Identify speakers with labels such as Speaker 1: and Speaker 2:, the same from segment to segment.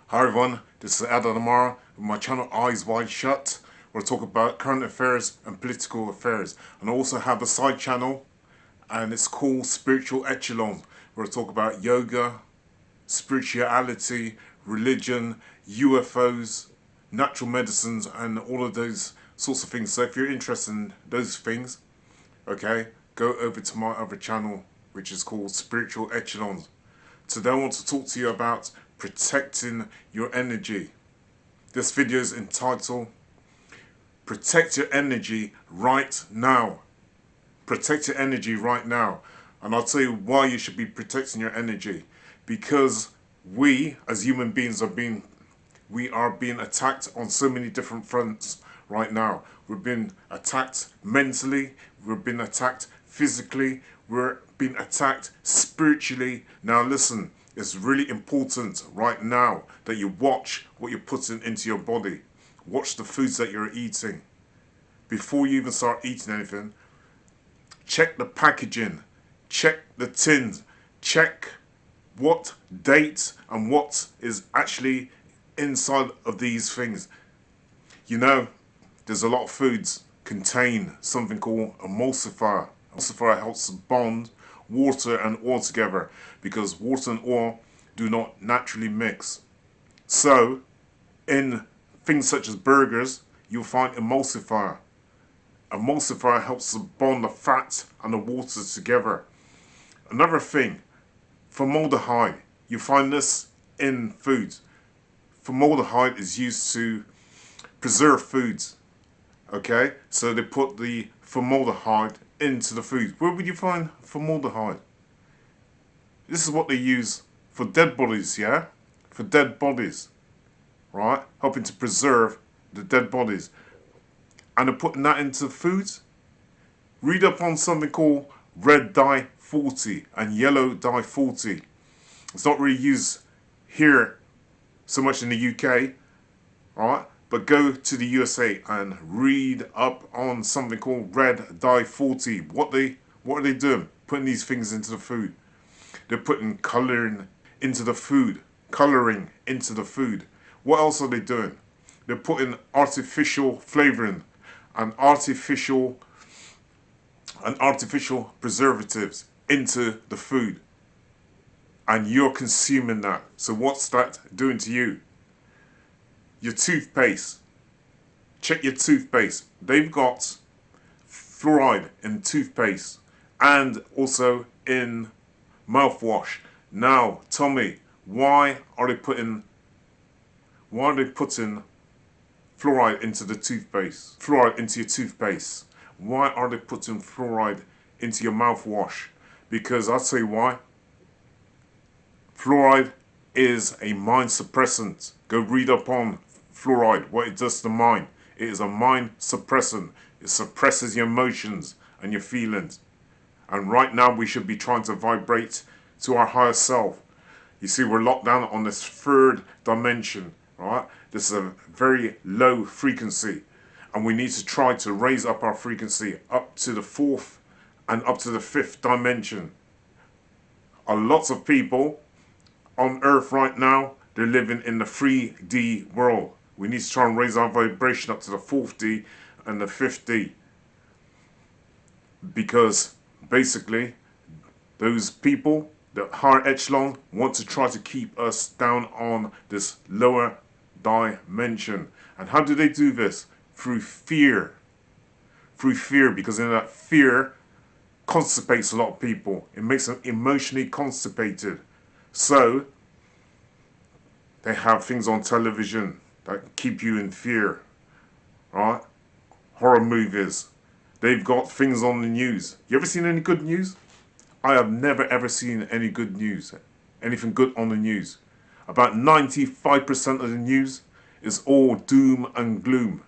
Speaker 1: Hi everyone, this is Eldad Amara with my channel Eyes Wide Shut, where I talk about current affairs and political affairs. And I also have a side channel, and it's called Spiritual Echelons, where I talk about yoga, spirituality, religion, UFOs, natural medicines, and all of those sorts of things. So if you're interested in those things, okay, go over to my other channel, which is called Spiritual Echelons. Today I want to talk to you about protecting your energy. This video is entitled Protect Your Energy Right Now. Protect your energy right now. And I'll tell you why you should be protecting your energy. Because we as human beings are being attacked on so many different fronts right now. We're being attacked mentally, we're being attacked physically, we're being attacked spiritually. Now listen, it's really important right now that you watch what you're putting into your body. Watch the foods that you're eating. Before you even start eating anything, check the packaging, check the tins, check what date and what is actually inside of these things. You know, there's a lot of foods contain something called emulsifier. Emulsifier helps bond water and oil together because water and oil do not naturally mix. So in things such as burgers, you'll find emulsifier. Emulsifier helps to bond the fat and the water together. Another thing, formaldehyde. You find this in foods. Formaldehyde is used to preserve foods. Okay, so they put the formaldehyde into the food. Where would you find formaldehyde? This is what they use for dead bodies, yeah? For dead bodies, right? Helping to preserve the dead bodies. And they're putting that into foods. Read up on something called red dye 40 and yellow dye 40. It's not really used here so much in the UK, right? But go to the USA and read up on something called red dye 40. What are they doing? Putting these things into the food. They're putting colouring into the food. Colouring into the food. What else are they doing? They're putting artificial flavouring and artificial preservatives into the food. And you're consuming that. So what's that doing to you? Your toothpaste. Check your toothpaste. They've got fluoride in toothpaste and also in mouthwash. Now tell me, why are they putting fluoride into the toothpaste? Fluoride into your toothpaste. Why are they putting fluoride into your mouthwash? Because I'll tell you why. Fluoride is a mind suppressant. Go read up on fluoride, what it does to the mind. It is a mind suppressant. It suppresses your emotions and your feelings. And right now we should be trying to vibrate to our higher self. You see, we're locked down on this third dimension, right? This is a very low frequency. And we need to try to raise up our frequency up to the fourth and up to the fifth dimension. Lots of people on Earth right now, they're living in the 3D world. We need to try and raise our vibration up to the 4th D and the 5th D. Because basically, those people, the higher echelon, want to try to keep us down on this lower dimension. And how do they do this? Through fear. Through fear, because in that fear constipates a lot of people. It makes them emotionally constipated. So they have things on television that keep you in fear, right? Horror movies. They've got things on the news. You ever seen any good news? I have never ever seen any good news. Anything good on the news. About 95% of the news is all doom and gloom.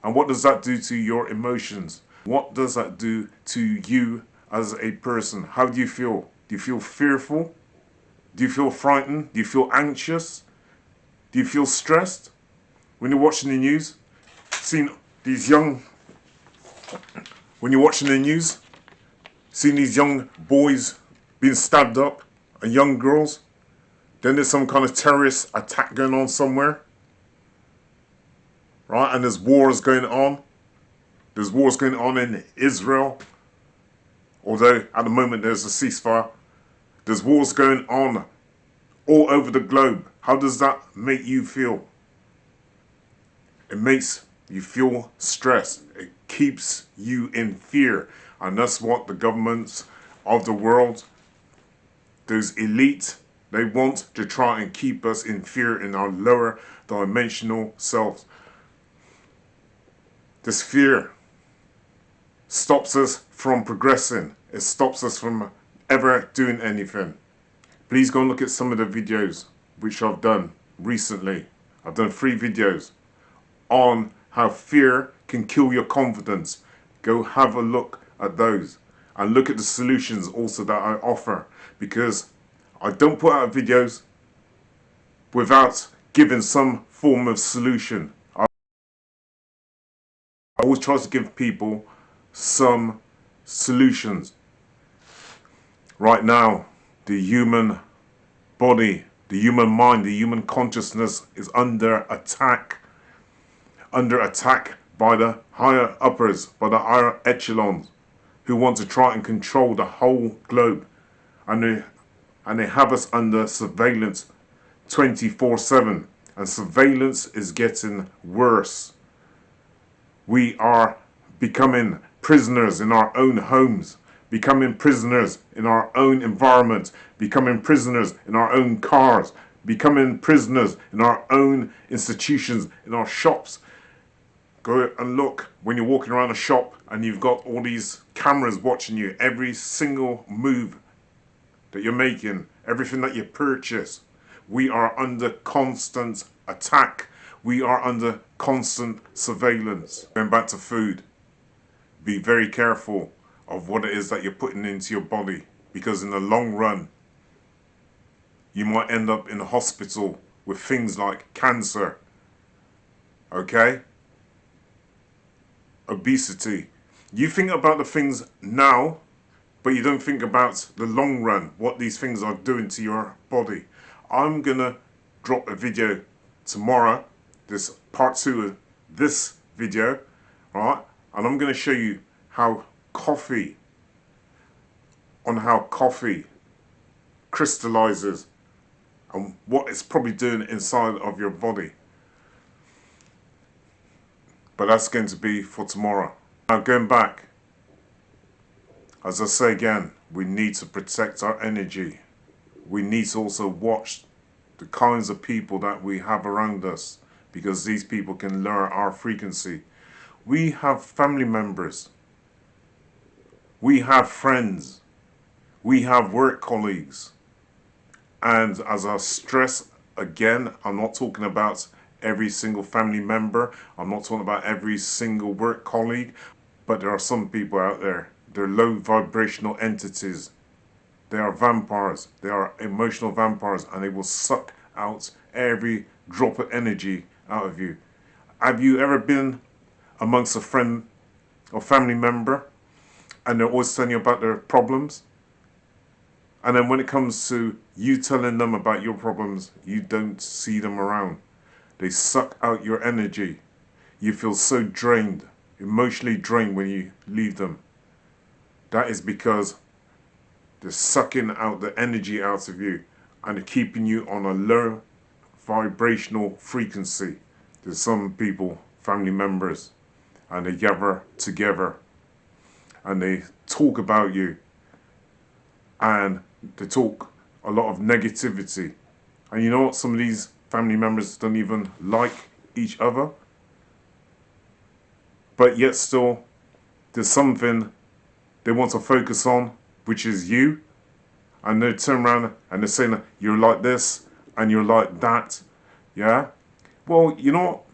Speaker 1: And what does that do to your emotions? What does that do to you as a person? How do you feel? Do you feel fearful? Do you feel frightened? Do you feel anxious? Do you feel stressed? When you're watching the news, seeing these young boys being stabbed up and young girls, Then there's some kind of terrorist attack going on somewhere, right? And there's wars going on. There's wars going on in Israel, although at the moment there's a ceasefire. There's wars going on all over the globe. How does that make you feel? It makes you feel stressed. It keeps you in fear. And that's what the governments of the world, those elite, they want to try and keep us in fear in our lower dimensional selves. This fear stops us from progressing. It stops us from ever doing anything. Please go and look at some of the videos which I've done recently. I've done 3 videos on how fear can kill your confidence. Go have a look at those and look at the solutions also that I offer, because I don't put out videos without giving some form of solution. I always try to give people some solutions. Right now, the human body, the human mind, the human consciousness is under attack by the higher uppers, by the higher echelons, who want to try and control the whole globe. And they have us under surveillance 24/7. And surveillance is getting worse. We are becoming prisoners in our own homes, becoming prisoners in our own environment, becoming prisoners in our own cars, becoming prisoners in our own institutions, in our shops. Go and look when you're walking around a shop and you've got all these cameras watching you, every single move that you're making, everything that you purchase. We are under constant attack. We are under constant surveillance. Going back to food, be very careful of what it is that you're putting into your body, because in the long run, you might end up in a hospital with things like cancer, okay? Obesity. You think about the things now, but you don't think about the long run, what these things are doing to your body. I'm gonna drop a video tomorrow, this part 2 of this video, right? And I'm gonna show you how coffee crystallizes and what it's probably doing inside of your body. But that's going to be for tomorrow. Now going back, as I say again, we need to protect our energy. We need to also watch the kinds of people that we have around us, because these people can lower our frequency. We have family members. We have friends. We have work colleagues. And as I stress again, I'm not talking about every single family member. I'm not talking about every single work colleague. But there are some people out there. They're low vibrational entities. They are vampires. They are emotional vampires, and they will suck out every drop of energy out of you. Have you ever been amongst a friend or family member and they're always telling you about their problems? And then when it comes to you telling them about your problems, you don't see them around. They suck out your energy. You feel so drained, emotionally drained when you leave them. That is because they're sucking out the energy out of you and they're keeping you on a low vibrational frequency. There's some people, family members, and they gather together and they talk about you, and they talk a lot of negativity. And you know what? Some of these family members don't even like each other, but yet still there's something they want to focus on, which is you. And they turn around and they're saying, you're like this and you're like that. Yeah? Well, you know what?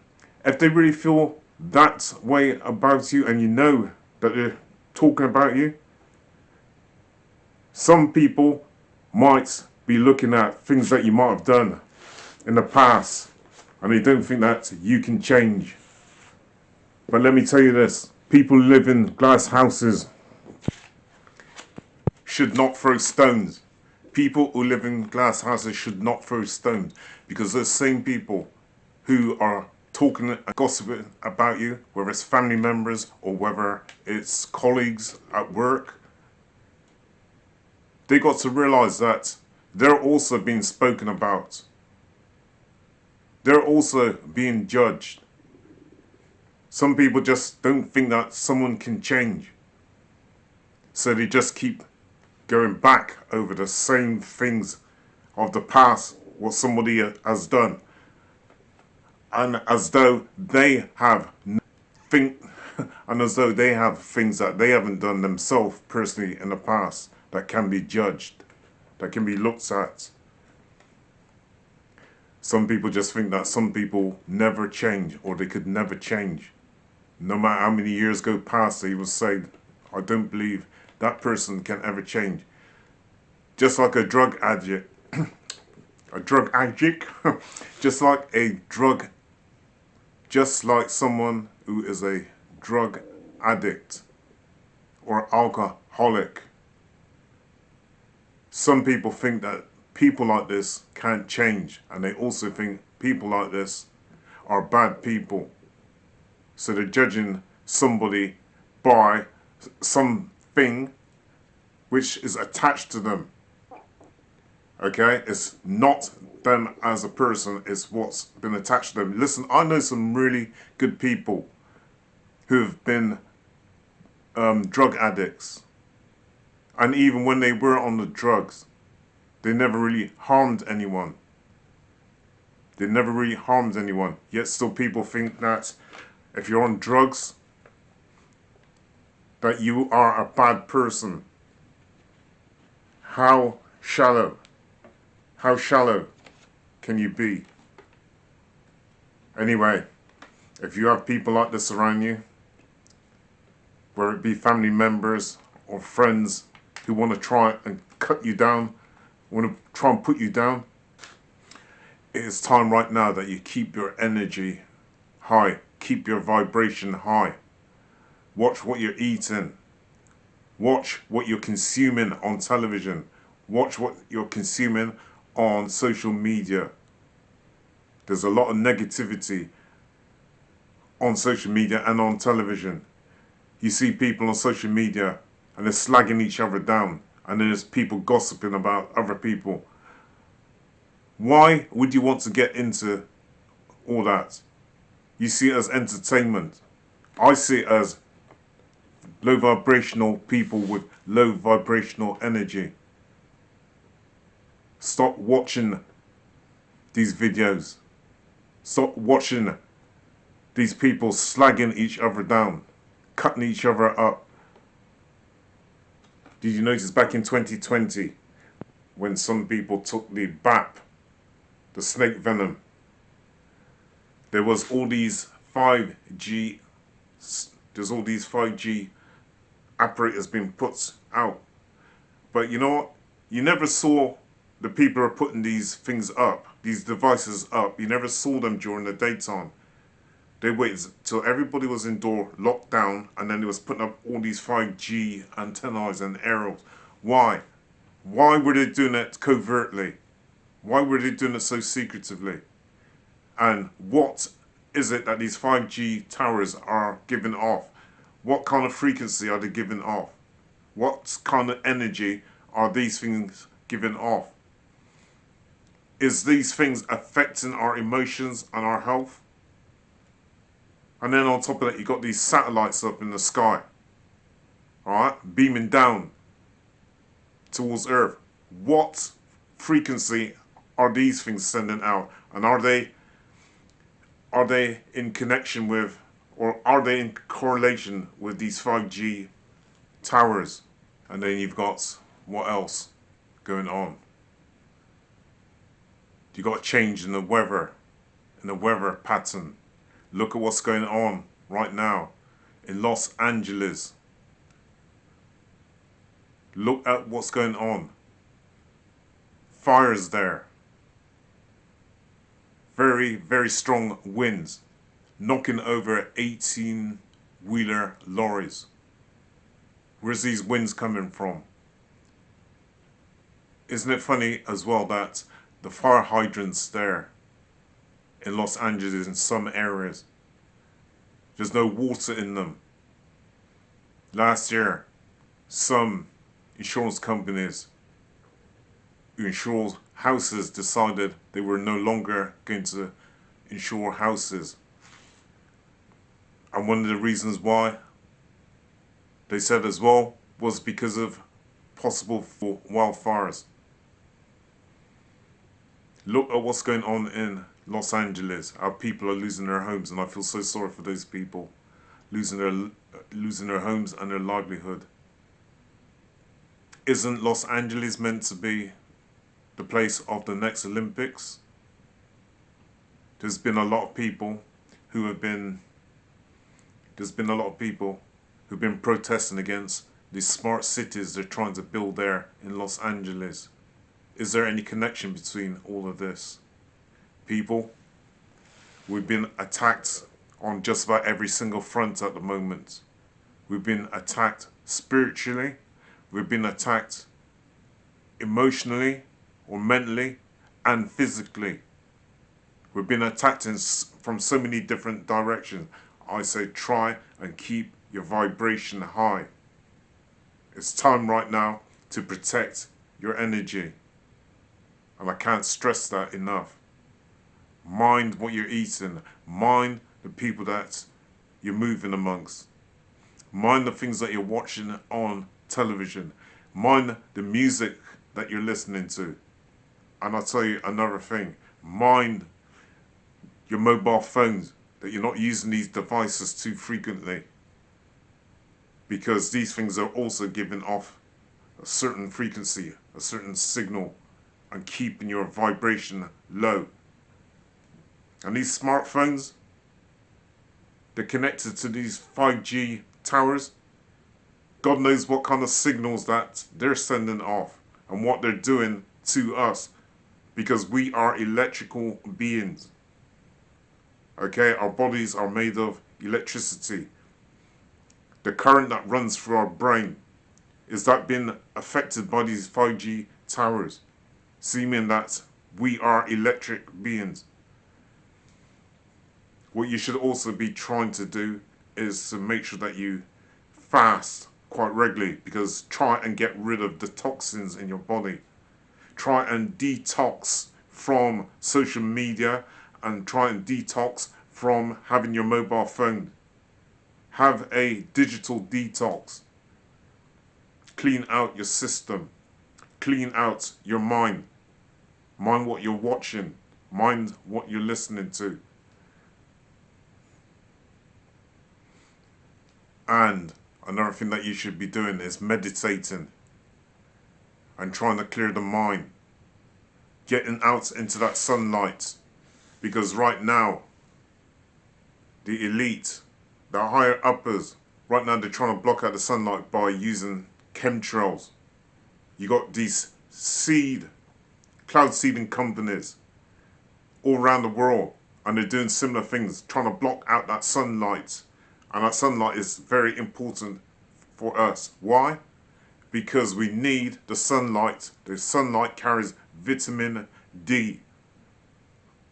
Speaker 1: If they really feel that way about you, and you know that they're talking about you, some people might be looking at things that you might have done in the past, and they don't think that you can change. But let me tell you this, people who live in glass houses should not throw stones. People who live in glass houses should not throw stones, because those same people who are talking and gossiping about you, whether it's family members or whether it's colleagues at work, they got to realize that they're also being spoken about. They're also being judged. Some people just don't think that someone can change. So they just keep going back over the same things of the past, what somebody has done. And as though they have and as though they have things that they haven't done themselves personally in the past that can be judged, that can be looked at. Some people just think that some people never change, or they could never change. No matter how many years go past, they will say, I don't believe that person can ever change. Just like a drug addict, just like someone who is a drug addict or alcoholic. Some people think that people like this can't change, and they also think people like this are bad people. So they're judging somebody by something which is attached to them. Okay? It's not them as a person, it's what's been attached to them. Listen, I know some really good people who've been drug addicts. And even when they were on the drugs, they never really harmed anyone. They never really harmed anyone. Yet still people think that if you're on drugs, that you are a bad person. How shallow can you be? Anyway, if you have people like this around you, whether it be family members or friends who want to try and cut you down, want to try and put you down, it is time right now that you keep your energy high, keep your vibration high. Watch what you're eating. Watch what you're consuming on television. Watch what you're consuming on social media. There's a lot of negativity on social media and on television. You see people on social media and they're slagging each other down, and then there's people gossiping about other people. Why would you want to get into all that? You see it as entertainment. I see it as low vibrational people with low vibrational energy. Stop watching these videos. Stop watching these people slagging each other down, cutting each other up. Did you notice back in 2020 when some people took the BAP, the snake venom, there was all these 5G apparatus being put out. But you know what? You never saw the people who are putting these things up, these devices up. You never saw them during the daytime. They waited till everybody was indoor, locked down, and then they was putting up all these 5G antennas and aerials. Why? Why were they doing it covertly? Why were they doing it so secretively? And what is it that these 5G towers are giving off? What kind of frequency are they giving off? What kind of energy are these things giving off? Is these things affecting our emotions and our health? And then on top of that, you got these satellites up in the sky, alright, beaming down towards Earth. What frequency are these things sending out? And are they in connection with, or are they in correlation with these 5G towers? And then you've got, what else going on? You got a change in the weather pattern. Look at what's going on right now in Los Angeles. Look at what's going on. Fires there. Very, very strong winds, knocking over 18-wheeler lorries. Where's these winds coming from? Isn't it funny as well that the fire hydrants there in Los Angeles in some areas, there's no water in them. Last year, some insurance companies who insure houses decided they were no longer going to insure houses. And one of the reasons why they said as well was because of possible wildfires. Look at what's going on in Los Angeles. Our people are losing their homes, and I feel so sorry for those people losing their homes and their livelihood. Isn't Los Angeles meant to be the place of the next Olympics? There's been a lot of people who've been protesting against these smart cities they're trying to build there in Los Angeles. Is there any connection between all of this? People, we've been attacked on just about every single front at the moment. We've been attacked spiritually, we've been attacked emotionally or mentally and physically. We've been attacked from so many different directions. I say try and keep your vibration high. It's time right now to protect your energy. And I can't stress that enough. Mind what you're eating. Mind the people that you're moving amongst. Mind the things that you're watching on television. Mind the music that you're listening to. And I'll tell you another thing. Mind your mobile phones, that you're not using these devices too frequently. Because these things are also giving off a certain frequency, a certain signal, and keeping your vibration low. And these smartphones, they're connected to these 5G towers. God knows what kind of signals that they're sending off and what they're doing to us, because we are electrical beings. Okay, our bodies are made of electricity. The current that runs through our brain, is that being affected by these 5G towers, seeming that we are electric beings. What you should also be trying to do is to make sure that you fast quite regularly, because try and get rid of the toxins in your body. Try and detox from social media, and try and detox from having your mobile phone. Have a digital detox. Clean out your system. Clean out your mind. Mind what you're watching. Mind what you're listening to. And another thing that you should be doing is meditating and trying to clear the mind. Getting out into that sunlight. Because right now, the elite, the higher uppers, right now they're trying to block out the sunlight by using chemtrails. You got these cloud seeding companies all around the world, and they're doing similar things, trying to block out that sunlight. And that sunlight is very important for us. Why? Because we need the sunlight. The sunlight carries vitamin D.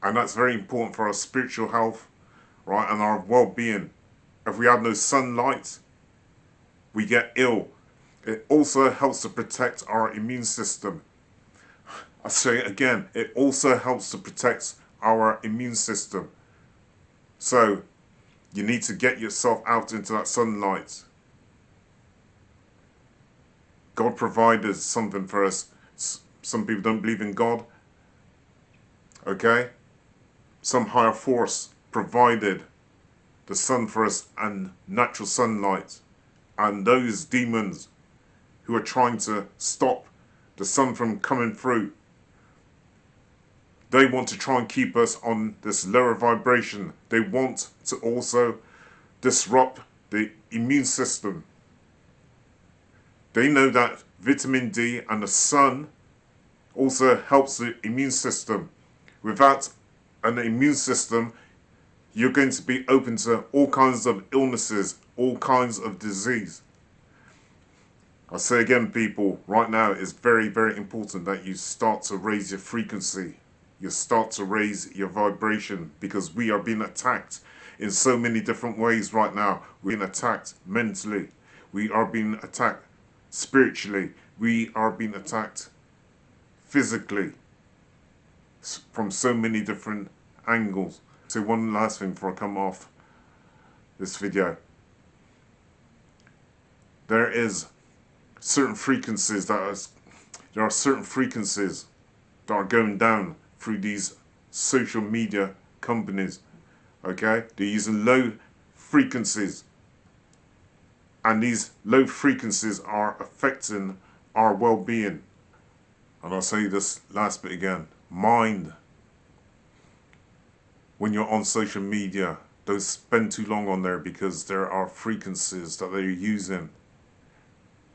Speaker 1: And that's very important for our spiritual health, right, and our well-being. If we have no sunlight, we get ill. It also helps to protect our immune system. I say it again, it also helps to protect our immune system. So, you need to get yourself out into that sunlight. God provided something for us. Some people don't believe in God. Okay? Some higher force provided the sun for us and natural sunlight. And those demons who are trying to stop the sun from coming through, they want to try and keep us on this lower vibration. They want to also disrupt the immune system. They know that vitamin D and the sun also helps the immune system. Without an immune system, you're going to be open to all kinds of illnesses, all kinds of disease. I say again, people, right now it's very, very important that you start to raise your frequency. You start to raise your vibration, because we are being attacked in so many different ways right now. We're being attacked mentally. We are being attacked spiritually. We are being attacked physically from so many different angles. So one last thing before I come off this video. There are certain frequencies that are going down through these social media companies. Okay, they're using low frequencies, and these low frequencies are affecting our well-being. And I'll say this last bit again: mind, when you're on social media, don't spend too long on there, because there are frequencies that they're using.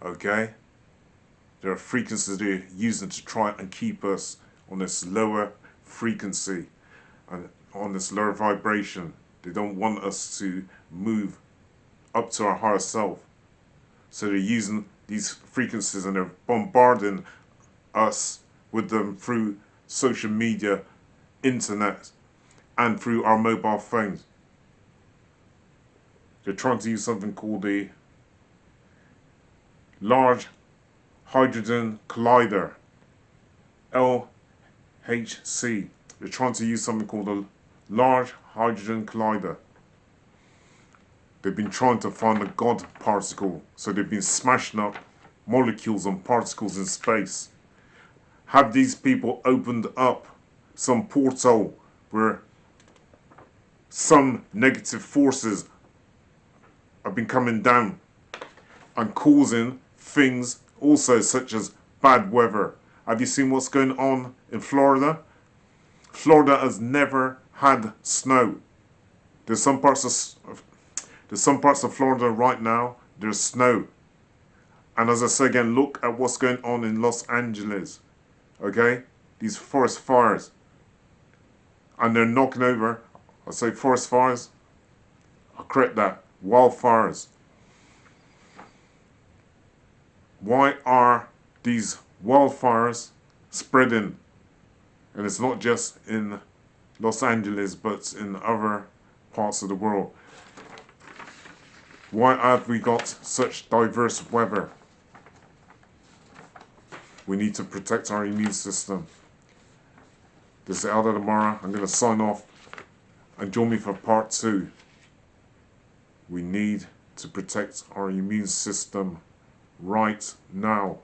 Speaker 1: Okay, there are frequencies they're using to try and keep us on this lower frequency and on this lower vibration. They don't want us to move up to our higher self. So they're using these frequencies, and they're bombarding us with them through social media, internet, and through our mobile phones. They're trying to use something called the Large Hadron Collider, LHC. They're trying to use something called the Large Hadron Collider. They've been trying to find the God particle, so they've been smashing up molecules and particles in space. Have these people opened up some portal where some negative forces have been coming down and causing things also, such as bad weather? Have you seen what's going on in Florida? Florida has never had snow. There's some parts of Florida right now, there's snow. And as I say again, look at what's going on in Los Angeles. Okay? These forest fires. And they're knocking over, I say forest fires, I'll correct that, wildfires. Why are these wildfires spreading? And it's not just in Los Angeles, but in other parts of the world. Why have we got such diverse weather? We need to protect our immune system. This is Eldad Amara. I'm going to sign off, and join me for part 2. We need to protect our immune system right now.